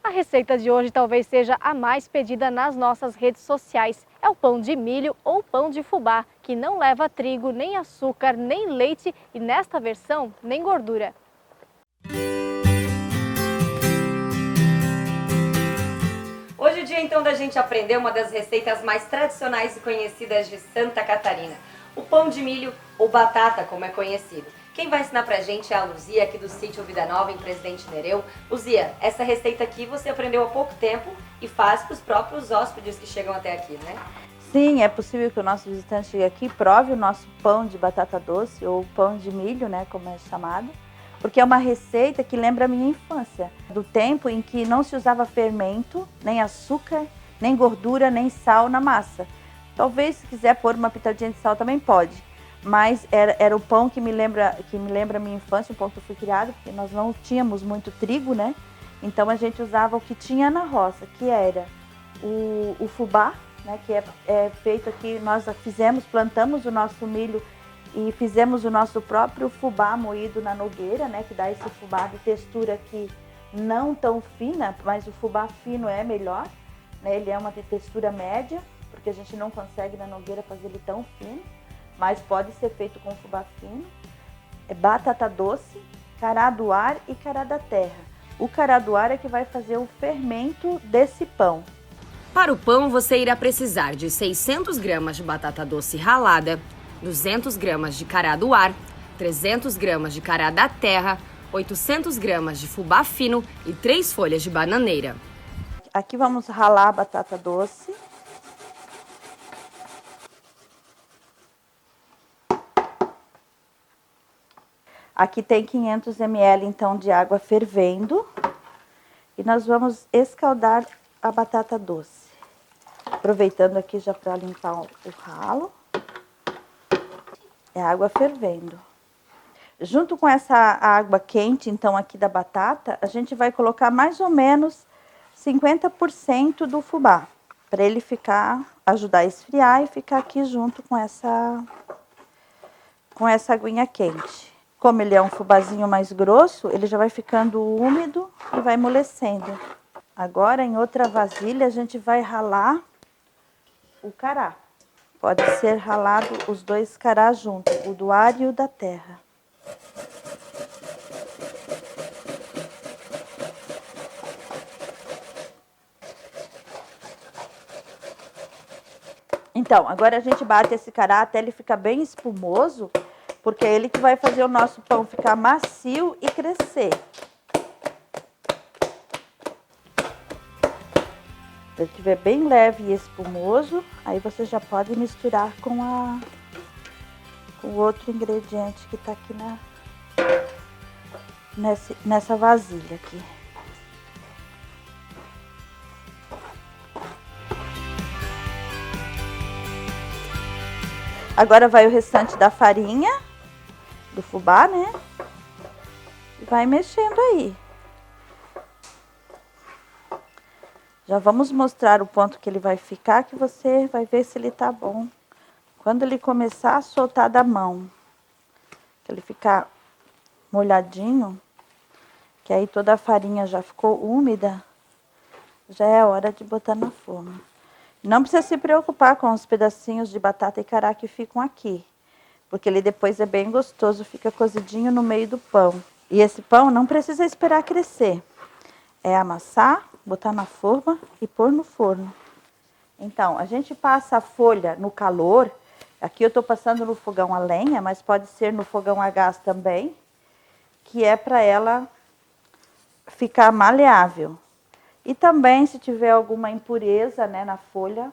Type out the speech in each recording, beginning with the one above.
A receita de hoje talvez seja a mais pedida nas nossas redes sociais. É o pão de milho ou pão de fubá, que não leva trigo, nem açúcar, nem leite e nesta versão, nem gordura. Hoje é o dia então da gente aprender uma das receitas mais tradicionais e conhecidas de Santa Catarina, o pão de milho ou batata, como é conhecido. Quem vai ensinar pra gente é a Luzia, aqui do sítio Vida Nova, em Presidente Nereu. Luzia, essa receita aqui você aprendeu há pouco tempo e faz para os próprios hóspedes que chegam até aqui, né? Sim, é possível que o nosso visitante chegue aqui e prove o nosso pão de batata doce ou pão de milho, né, como é chamado, porque é uma receita que lembra a minha infância, do tempo em que não se usava fermento, nem açúcar, nem gordura, nem sal na massa. Talvez, se quiser pôr uma pitadinha de sal também pode. Mas era o pão que me lembra a minha infância, o pão que eu fui criado, porque nós não tínhamos muito trigo, né? Então a gente usava o que tinha na roça, que era o fubá, né? Que é feito aqui, nós plantamos o nosso milho e fizemos o nosso próprio fubá moído na nogueira, né? Que dá esse fubá de textura aqui não tão fina, mas o fubá fino é melhor, né? Ele é uma de textura média, porque a gente não consegue na nogueira fazer ele tão fino. Mas pode ser feito com fubá fino, batata doce, cará do ar e cará da terra. O cará do ar é que vai fazer o fermento desse pão. Para o pão, você irá precisar de 600 gramas de batata doce ralada, 200 gramas de cará do ar, 300 gramas de cará da terra, 800 gramas de fubá fino e 3 folhas de bananeira. Aqui vamos ralar a batata doce. Aqui tem 500 ml então de água fervendo e nós vamos escaldar a batata doce. Aproveitando aqui já para limpar o ralo. É água fervendo. Junto com essa água quente então aqui da batata, a gente vai colocar mais ou menos 50% do fubá, para ele ajudar a esfriar e ficar aqui junto com essa aguinha quente. Como ele é um fubazinho mais grosso, ele já vai ficando úmido e vai amolecendo. Agora, em outra vasilha, a gente vai ralar o cará. Pode ser ralado os dois carás juntos, o do ar e o da terra. Então, agora a gente bate esse cará até ele ficar bem espumoso, porque é ele que vai fazer o nosso pão ficar macio e crescer. Se ele estiver bem leve e espumoso, aí você já pode misturar com o outro ingrediente que está aqui nessa vasilha aqui. Agora vai o restante da farinha, do fubá, né? E vai mexendo aí. Já vamos mostrar o ponto que ele vai ficar, que você vai ver se ele tá bom. Quando ele começar a soltar da mão, que ele ficar molhadinho, que aí toda a farinha já ficou úmida, já é hora de botar na forma. Não precisa se preocupar com os pedacinhos de batata e cará que ficam aqui, porque ele depois é bem gostoso, fica cozidinho no meio do pão. E esse pão não precisa esperar crescer. É amassar, botar na forma e pôr no forno. Então, a gente passa a folha no calor. Aqui eu estou passando no fogão a lenha, mas pode ser no fogão a gás também, que é para ela ficar maleável. E também, se tiver alguma impureza, né, na folha,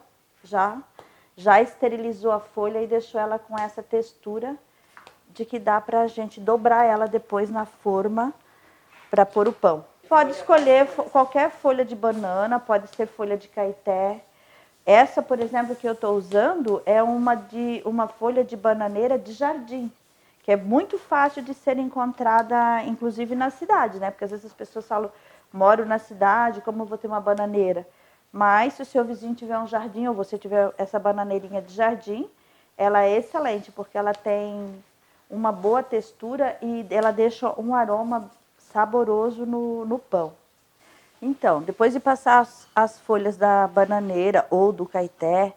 já esterilizou a folha e deixou ela com essa textura de que dá para a gente dobrar ela depois na forma para pôr o pão. Pode escolher qualquer folha de banana, pode ser folha de caeté. Essa, por exemplo, que eu estou usando é uma folha de bananeira de jardim, que é muito fácil de ser encontrada, inclusive na cidade, né? Porque às vezes as pessoas falam, moro na cidade, como eu vou ter uma bananeira? Mas se o seu vizinho tiver um jardim ou você tiver essa bananeirinha de jardim, ela é excelente, porque ela tem uma boa textura e ela deixa um aroma saboroso no pão. Então, depois de passar as folhas da bananeira ou do caeté,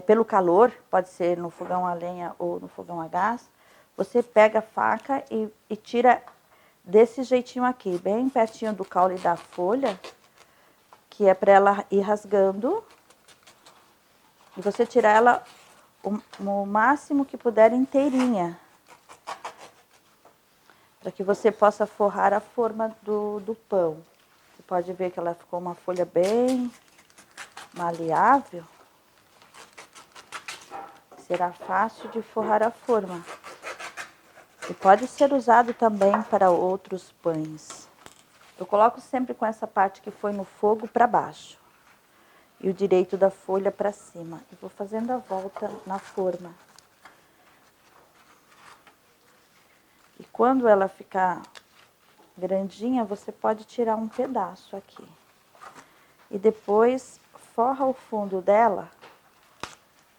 pelo calor, pode ser no fogão a lenha ou no fogão a gás, você pega a faca e tira desse jeitinho aqui, bem pertinho do caule da folha, que é para ela ir rasgando. E você tira ela o máximo que puder inteirinha, para que você possa forrar a forma do pão. Você pode ver que ela ficou uma folha bem maleável. Será fácil de forrar a forma. E pode ser usado também para outros pães. Eu coloco sempre com essa parte que foi no fogo para baixo. E o direito da folha para cima. E vou fazendo a volta na forma. E quando ela ficar grandinha, você pode tirar um pedaço aqui. E depois forra o fundo dela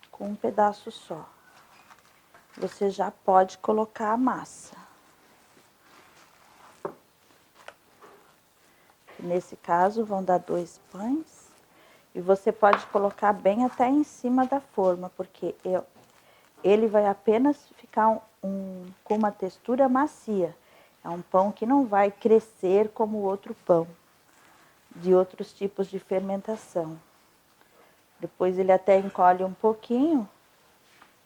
com um pedaço só. Você já pode colocar a massa. Nesse caso, vão dar 2 pães. E você pode colocar bem até em cima da forma, porque ele vai apenas ficar com uma textura macia. É um pão que não vai crescer como o outro pão, de outros tipos de fermentação. Depois ele até encolhe um pouquinho,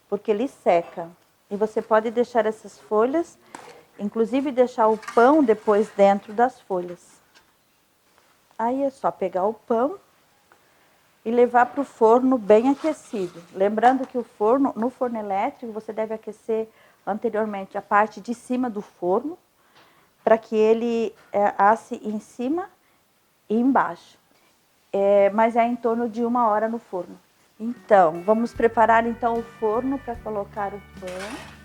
porque ele seca. E você pode deixar essas folhas, inclusive deixar o pão depois dentro das folhas. Aí é só pegar o pão e levar para o forno bem aquecido. Lembrando que o forno, no forno elétrico, você deve aquecer anteriormente a parte de cima do forno, para que ele asse em cima e embaixo. Mas é em torno de 1 hora no forno. Então, vamos preparar então o forno para colocar o pão.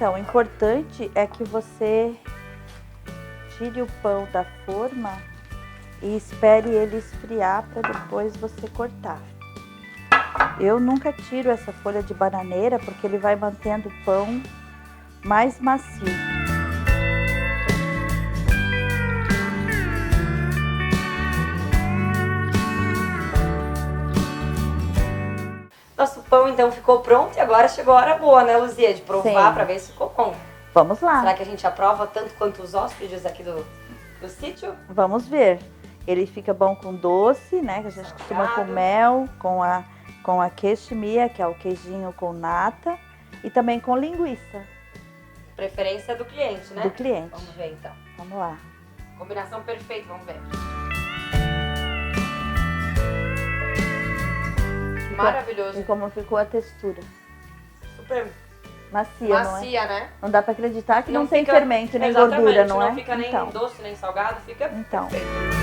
Então, o importante é que você tire o pão da forma e espere ele esfriar para depois você cortar. Eu nunca tiro essa folha de bananeira porque ele vai mantendo o pão mais macio. Nosso pão então ficou pronto e agora chegou a hora boa, né, Luzia? De provar para ver se ficou bom. Vamos lá. Será que a gente aprova tanto quanto os hóspedes aqui do sítio? Vamos ver. Ele fica bom com doce, né? Que a gente costuma com mel, com a queiximia, que é o queijinho com nata, e também com linguiça. Preferência do cliente, né? Do cliente. Vamos ver então. Vamos lá. Combinação perfeita, vamos ver. Maravilhoso. E como ficou a textura? Super Macia, não é? macia, né? Não dá para acreditar que não tem fica, fermento nem gordura, não é? Não fica nem então. doce, nem salgado, fica Então. perfeito.